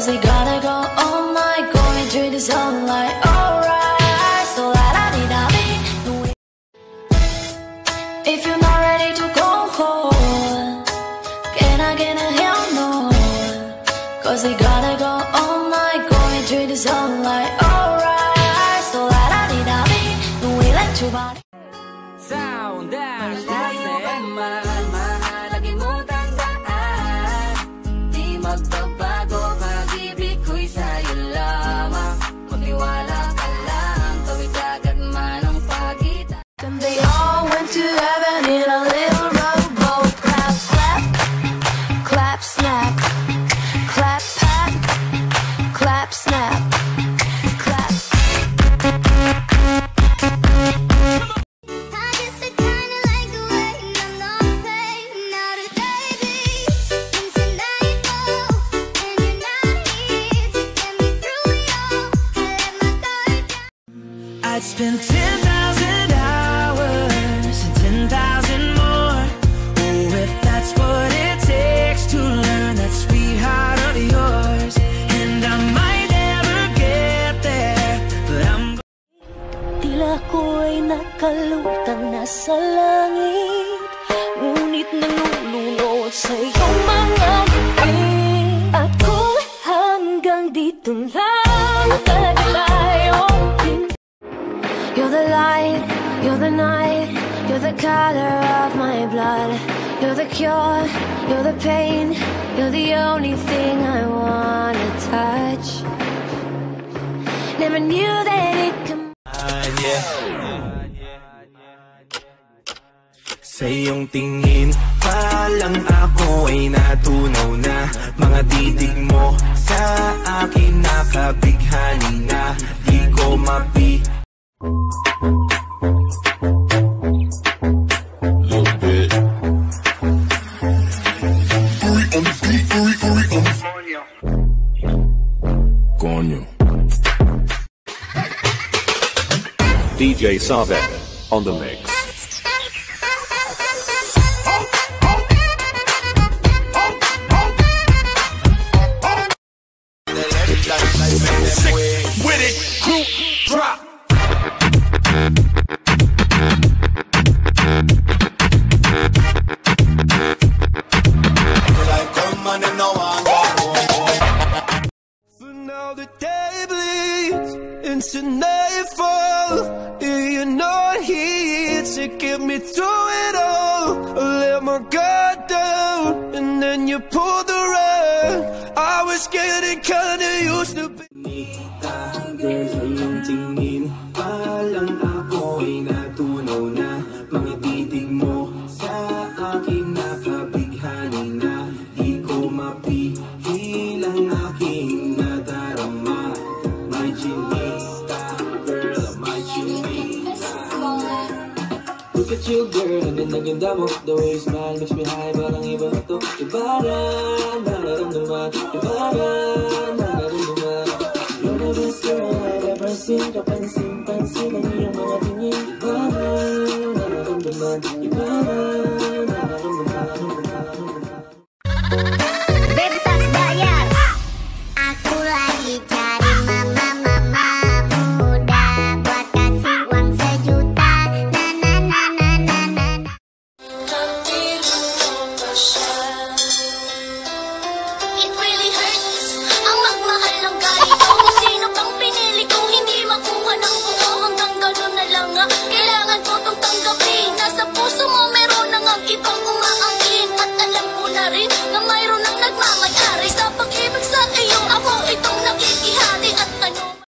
'cause we gotta go all night, going through the sunlight. Alright, so la-da-dee-da-dee. If you're not ready to go home, can I get a hell no? 'Cause we gotta go all night, going through the sunlight. Alright, so la-da-dee-da-dee. We let your body sound dash dancing. Mahalaga mo tandaan, di magbabago, pag-ibig ko'y sa'yo lamang. Magtiwala ka lang, tawid agad man ang pagitan. And they all went to heaven in a little rowboat. Clap, clap, clap, snap. Clap, pat, clap, snap. Clap. I guess I kinda like the way I'm not paid. Now the day bleeds into nightfall, and you're not here to get me through it all. I let my guard down. I'd spend 10,000 hours and 10,000 more. Oh, if that's what it takes to learn that sweetheart of yours. And I might never get there, but I'm Tila ko'y nakalutang nasa langit, ngunit nalulunod sa iyong mga ngiti. At kung hanggang dito lang talaga tayo. You're the light, you're the night, you're the color of my blood. You're the cure, you're the pain, you're the only thing I wanna touch. Never knew that it could. Sa iyong tingin pa lang ako ay natunaw na. Mga titig mo sa akin nakabighani na. Di ko mapi Coño. DJ Savek on the mix. with it, group drop. So now the day bleeds into nightfall. You're not here to get me through it all. I let my guard down and then you pulled the rug. I was getting kinda used to be. Girl, sa iyong tingin pa lang ako ay natunaw na. Mga titig mo sa akin nakabighani na. Di ko mapihil ang aking nadarama. My chinita, girl, my chinita. Look at you, girl, ang ganda mo. The way you smile makes me high, parang iba na to. Iba na, nararamdaman. Iba na, nararamdaman. You're the best girl I've ever seen. Kapansin-pansin ang iyong mga tingin. Iba na, nararamdaman. Iba na.